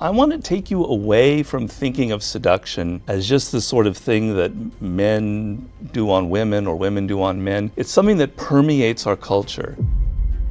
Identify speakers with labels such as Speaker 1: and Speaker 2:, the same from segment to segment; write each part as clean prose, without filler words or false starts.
Speaker 1: I want to take you away from thinking of seduction as just the sort of thing that men do on women or women do on men. It's something that permeates our culture.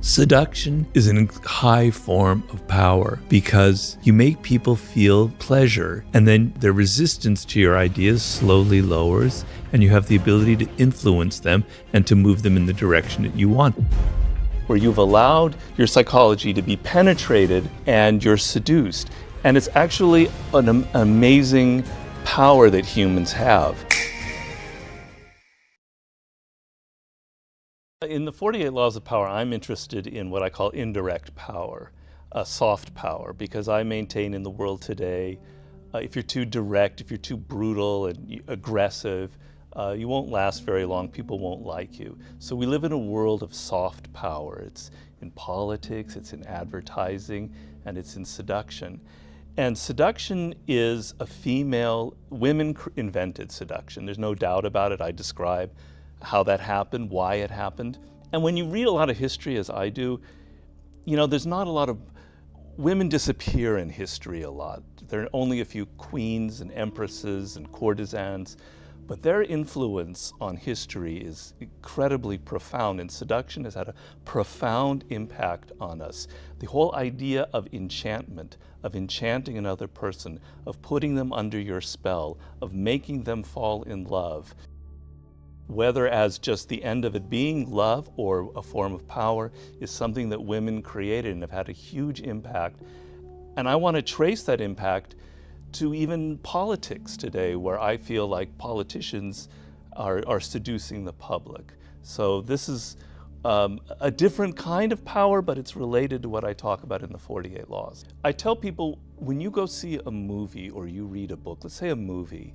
Speaker 2: Seduction is a high form of power because you make people feel pleasure, and then their resistance to your ideas slowly lowers, and you have the ability to influence them and to move them in the direction that you want.
Speaker 1: Where you've allowed your psychology to be penetrated and you're seduced. And it's actually an amazing power that humans have. In the 48 Laws of Power, I'm interested in what I call indirect power, soft power, because I maintain in the world today, if you're too direct, if you're too brutal and aggressive, you won't last very long. People won't like you. So we live in a world of soft power. It's in politics, it's in advertising, and it's in seduction. And seduction is a female, women invented seduction. There's no doubt about it. I describe how that happened, why it happened. And when you read a lot of history, as I do, there's not a lot of, women disappear in history a lot. There are only a few queens and empresses and courtesans, but their influence on history is incredibly profound, and seduction has had a profound impact on us. The whole idea of enchantment, of enchanting another person, of putting them under your spell, of making them fall in love, whether as just the end of it being love or a form of power, is something that women created and have had a huge impact. And I want to trace that impact to even politics today, where I feel like politicians are seducing the public. So this is a different kind of power, but it's related to what I talk about in the 48 Laws. I tell people, when you go see a movie or you read a book, let's say a movie,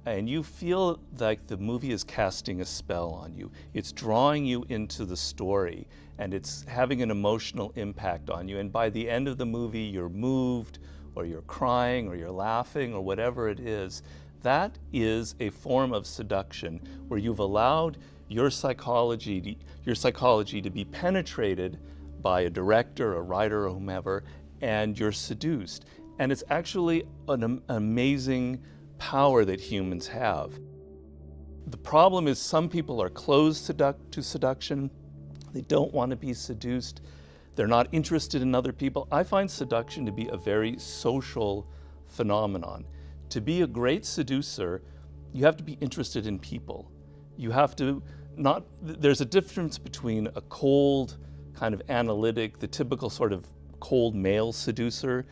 Speaker 1: and you feel like the movie is casting a spell on you, it's drawing you into the story, and it's having an emotional impact on you, and by the end of the movie you're moved, or you're crying, or you're laughing, or whatever it is, that is a form of seduction where you've allowed your psychology to be penetrated by a director, a writer, or whomever, and you're seduced. And it's actually an amazing power that humans have. The problem is some people are closed to seduction. They don't want to be seduced. They're not interested in other people. I find seduction to be a very social phenomenon. To be a great seducer, you have to be interested in people. You have to there's a difference between a cold, kind of analytic, the typical sort of cold male seducer,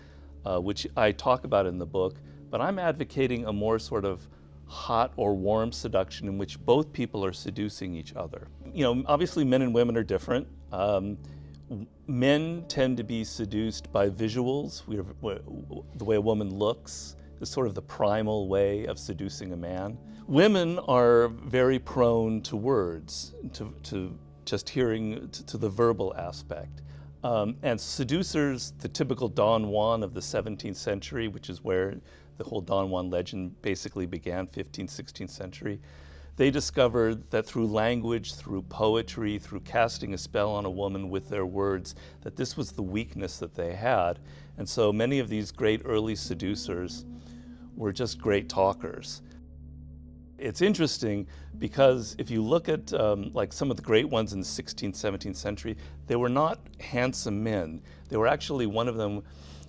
Speaker 1: which I talk about in the book, but I'm advocating a more sort of hot or warm seduction in which both people are seducing each other. Obviously men and women are different. Men tend to be seduced by visuals. The way a woman looks is sort of the primal way of seducing a man. Women are very prone to words, to just hearing, to the verbal aspect. And seducers, the typical Don Juan of the 17th century, which is where the whole Don Juan legend basically began, 15th, 16th century, they discovered that through language, through poetry, through casting a spell on a woman with their words, that this was the weakness that they had. And so many of these great early seducers were just great talkers. It's interesting because if you look at like some of the great ones in the 16th, 17th century, they were not handsome men. They were actually, one of them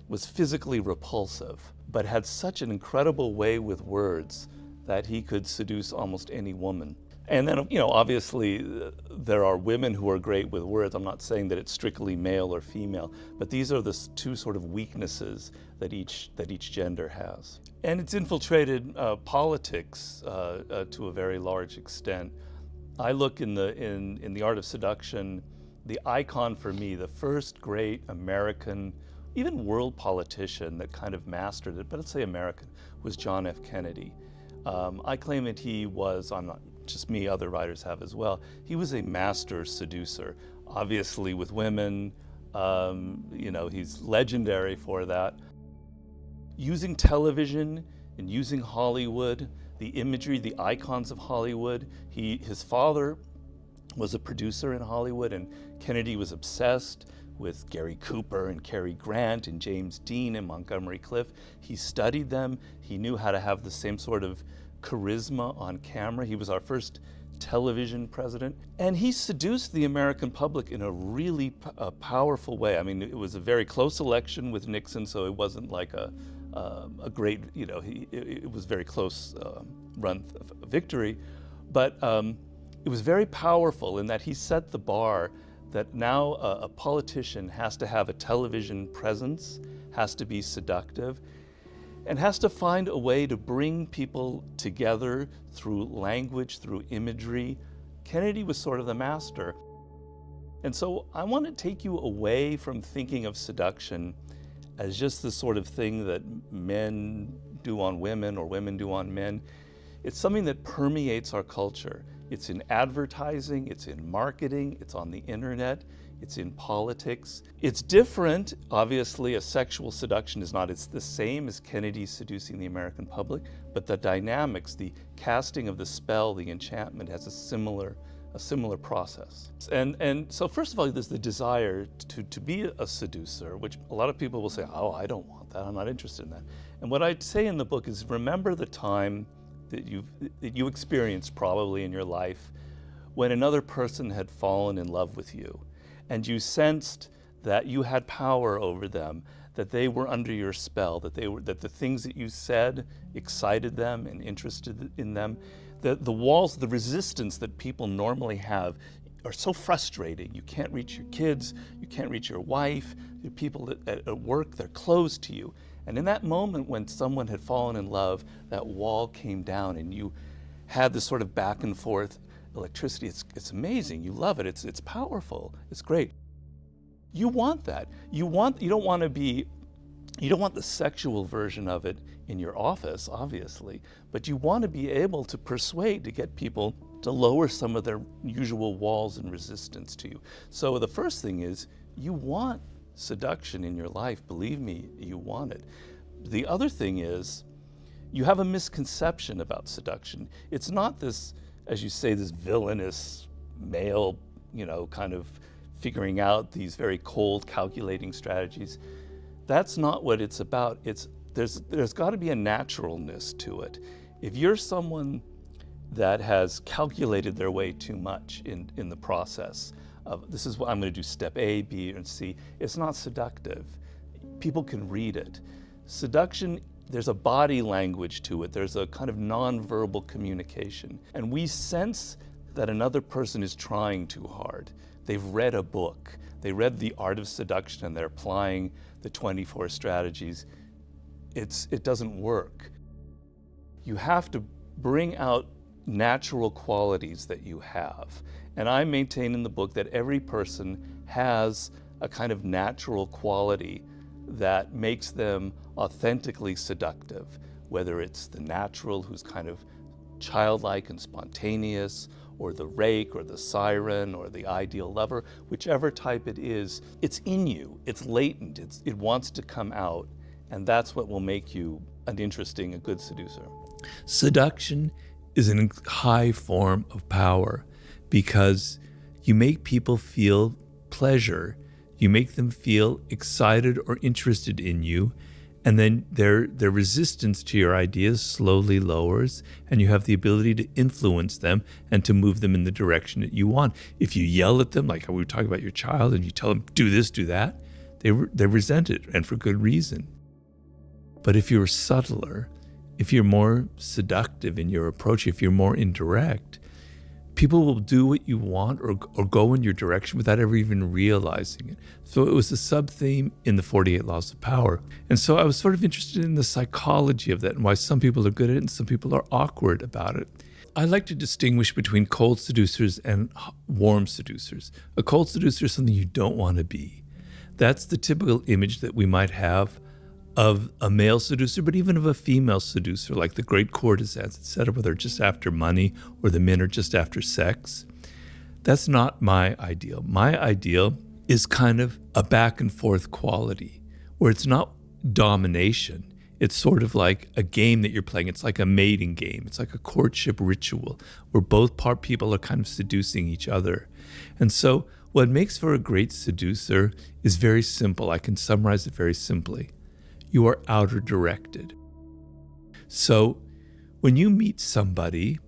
Speaker 1: was physically repulsive, but had such an incredible way with words that he could seduce almost any woman. And then, obviously there are women who are great with words. I'm not saying that it's strictly male or female, but these are the two sort of weaknesses that each gender has. And it's infiltrated politics to a very large extent. I look in the art of seduction, the icon for me, the first great American, even world politician that kind of mastered it, but let's say American, was John F. Kennedy. I claim that he was, I'm not just me, other writers have as well, he was a master seducer, obviously with women, he's legendary for that. Using television and using Hollywood, the imagery, the icons of Hollywood, his father was a producer in Hollywood, and Kennedy was obsessed with Gary Cooper and Cary Grant and James Dean and Montgomery Clift. He studied them. He knew how to have the same sort of charisma on camera. He was our first television president. And he seduced the American public in a really powerful way. I mean, it was a very close election with Nixon, so it wasn't like a great, it was very close run victory. But it was very powerful in that he set the bar that now a politician has to have a television presence, has to be seductive, and has to find a way to bring people together through language, through imagery. Kennedy was sort of the master. And so I want to take you away from thinking of seduction as just the sort of thing that men do on women or women do on men. It's something that permeates our culture. It's in advertising, it's in marketing, it's on the internet, it's in politics. It's different. Obviously, a sexual seduction is not the same as Kennedy seducing the American public, but the dynamics, the casting of the spell, the enchantment has a similar process. And so first of all, there's the desire to be a seducer, which a lot of people will say, oh, I don't want that, I'm not interested in that. And what I'd say in the book is remember the time that you experienced probably in your life when another person had fallen in love with you and you sensed that you had power over them, that they were under your spell, that the things that you said excited them and interested in them. The walls, the resistance that people normally have are so frustrating. You can't reach your kids, you can't reach your wife, your people at work, they're closed to you. And in that moment when someone had fallen in love, that wall came down and you had this sort of back and forth electricity. It's amazing. You love it. It's powerful. It's great. You want that. You don't want the sexual version of it in your office, obviously, but you want to be able to persuade, to get people to lower some of their usual walls and resistance to you. So the first thing is you want seduction in your life. Believe me, you want it. The other thing is you have a misconception about seduction. It's not this, as you say, this villainous male, kind of figuring out these very cold, calculating strategies. That's not what it's about. There's got to be a naturalness to it. If you're someone that has calculated their way too much in the process of this is what I'm going to do, step A, B, and C, it's not seductive. People can read it. Seduction, there's a body language to it. There's a kind of nonverbal communication. And we sense that another person is trying too hard. They've read a book. They read The Art of Seduction and they're applying the 24 strategies. It doesn't work. You have to bring out natural qualities that you have. And I maintain in the book that every person has a kind of natural quality that makes them authentically seductive, whether it's the natural who's kind of childlike and spontaneous, or the rake, or the siren, or the ideal lover, whichever type it is, it's in you, it's latent, it wants to come out, and that's what will make you a good seducer.
Speaker 2: Seduction is a high form of power because you make people feel pleasure, you make them feel excited or interested in you, and then their resistance to your ideas slowly lowers, and you have the ability to influence them and to move them in the direction that you want. If you yell at them, like how we were talking about your child, and you tell them, do this, do that, they resent it, and for good reason. But if you're subtler, if you're more seductive in your approach, if you're more indirect, people will do what you want or go in your direction without ever even realizing it. So it was a sub-theme in the 48 Laws of Power. And so I was sort of interested in the psychology of that and why some people are good at it and some people are awkward about it. I like to distinguish between cold seducers and warm seducers. A cold seducer is something you don't want to be. That's the typical image that we might have of a male seducer, but even of a female seducer, like the great courtesans, etc., where they're just after money or the men are just after sex. That's not my ideal. My ideal is kind of a back and forth quality where it's not domination. It's sort of like a game that you're playing. It's like a mating game. It's like a courtship ritual where both people are kind of seducing each other. And so What makes for a great seducer is very simple. I can summarize it very simply. You are outer directed. So when you meet somebody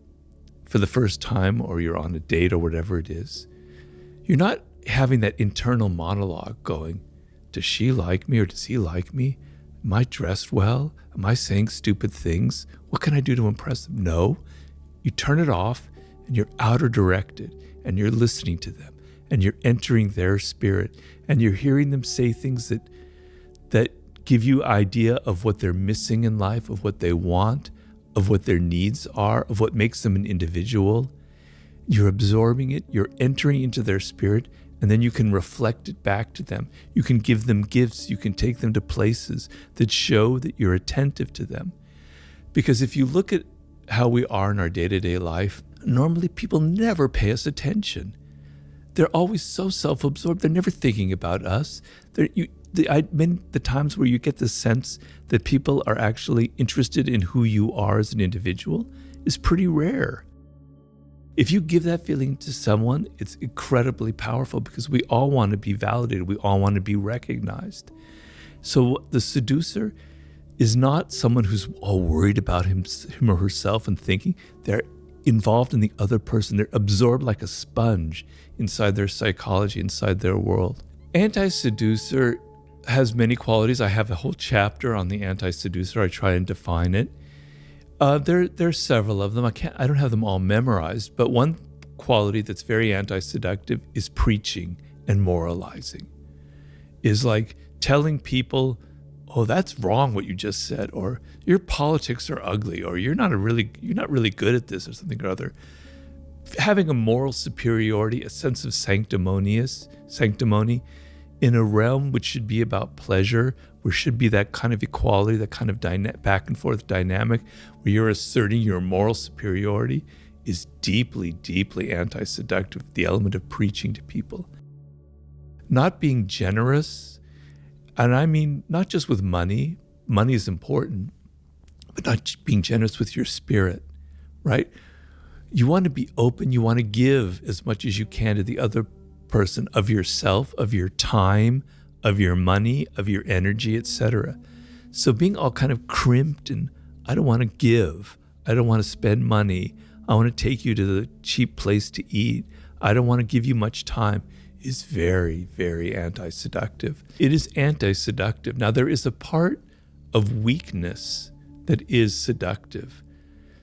Speaker 2: for the first time, or you're on a date or whatever it is, you're not having that internal monologue going, does she like me or does he like me? Am I dressed well? Am I saying stupid things? What can I do to impress them? No. You turn it off and you're outer directed and you're listening to them and you're entering their spirit and you're hearing them say things that give you idea of what they're missing in life, of what they want, of what their needs are, of what makes them an individual. You're absorbing it, you're entering into their spirit, and then you can reflect it back to them. You can give them gifts, you can take them to places that show that you're attentive to them. Because if you look at how we are in our day-to-day life, normally people never pay us attention. They're always so self-absorbed, they're never thinking about us. The times where you get the sense that people are actually interested in who you are as an individual is pretty rare. If you give that feeling to someone, it's incredibly powerful because we all want to be validated. We all want to be recognized. So the seducer is not someone who's all worried about him or herself and thinking. They're involved in the other person. They're absorbed like a sponge inside their psychology, inside their world. Anti-seducer has many qualities. I have a whole chapter on the anti-seducer. I try and define it. There's several of them. I don't have them all memorized, but one quality that's very anti-seductive is preaching and moralizing. Is like telling people, oh, that's wrong what you just said, or your politics are ugly, or you're not really good at this, or something or other. Having a moral superiority, a sense of sanctimony in a realm which should be about pleasure, where should be that kind of equality, that kind of back and forth dynamic, where you're asserting your moral superiority, is deeply, deeply anti-seductive, the element of preaching to people. Not being generous, and I mean not just with money is important, but not being generous with your spirit, right? You want to be open, you want to give as much as you can to the other person of yourself, of your time, of your money, of your energy, etc. So being all kind of crimped and I don't want to give, I don't want to spend money, I want to take you to the cheap place to eat, I don't want to give you much time, is very, very anti-seductive. It is anti-seductive. Now there is a part of weakness that is seductive.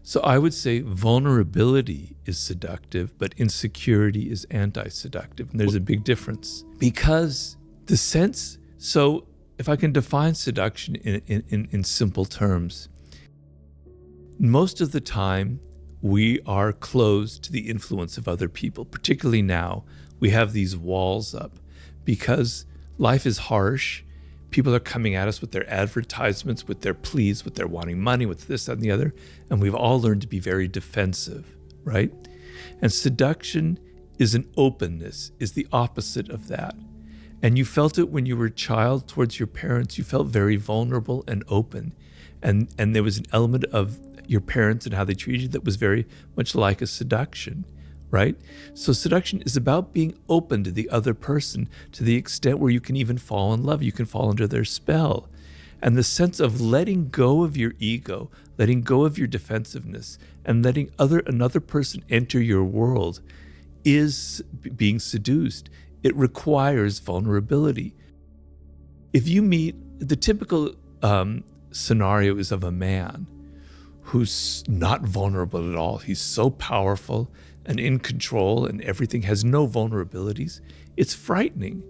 Speaker 2: So I would say vulnerability is seductive, but insecurity is anti-seductive. And there's a big difference because the sense, so if I can define seduction in simple terms, most of the time we are closed to the influence of other people, particularly now. We have these walls up because life is harsh. People are coming at us with their advertisements, with their pleas, with their wanting money, with this, that, and the other. And we've all learned to be very defensive, right? And seduction is an openness, is the opposite of that. And you felt it when you were a child towards your parents. You felt very vulnerable and open. And there was an element of your parents and how they treated you that was very much like a seduction, right? So seduction is about being open to the other person to the extent where you can even fall in love. You can fall under their spell. And the sense of letting go of your ego, letting go of your defensiveness, and letting another person enter your world is being seduced. It requires vulnerability. If you meet, the typical scenario is of a man who's not vulnerable at all. He's so powerful and in control and everything, has no vulnerabilities. It's frightening,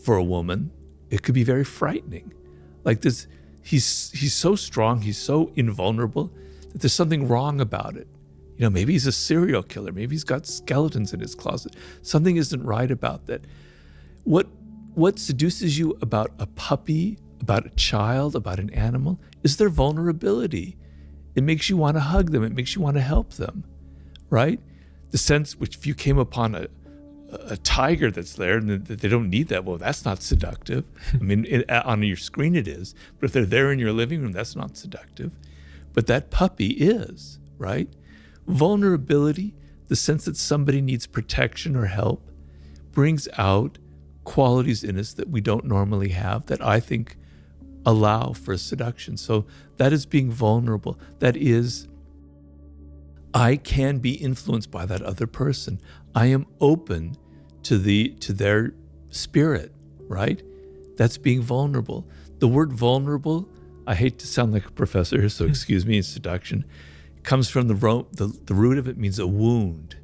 Speaker 2: for a woman. It could be very frightening. Like this, he's so strong, he's so invulnerable that there's something wrong about it. Maybe he's a serial killer. Maybe he's got skeletons in his closet. Something isn't right about that. What seduces you about a puppy, about a child, about an animal, is their vulnerability. It makes you want to hug them. It makes you want to help them, right? The sense which if you came upon a tiger that's there and they don't need that, well, that's not seductive. I mean, on your screen it is, but if they're there in your living room, that's not seductive. But that puppy is, right? Vulnerability, the sense that somebody needs protection or help, brings out qualities in us that we don't normally have that I think allow for seduction. So that is being vulnerable. That is, I can be influenced by that other person. I am open to their spirit, right? That's being vulnerable. The word vulnerable, I hate to sound like a professor here, so excuse me, in seduction, comes from the root of it means a wound,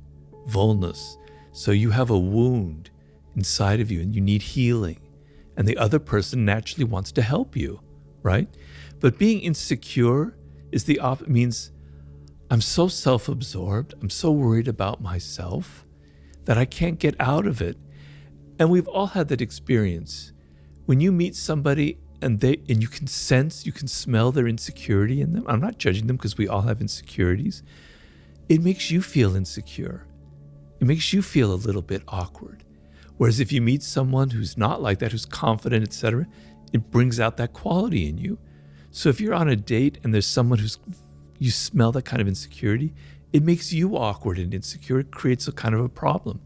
Speaker 2: vulnus. So you have a wound inside of you and you need healing. And the other person naturally wants to help you, right? But being insecure is the opposite. Means I'm so self-absorbed, I'm so worried about myself that I can't get out of it. And we've all had that experience. When you meet somebody and you can sense, you can smell their insecurity in them. I'm not judging them because we all have insecurities. It makes you feel insecure. It makes you feel a little bit awkward. Whereas if you meet someone who's not like that, who's confident, etc., it brings out that quality in you. So if you're on a date and there's someone you smell that kind of insecurity, it makes you awkward and insecure. It creates a kind of a problem.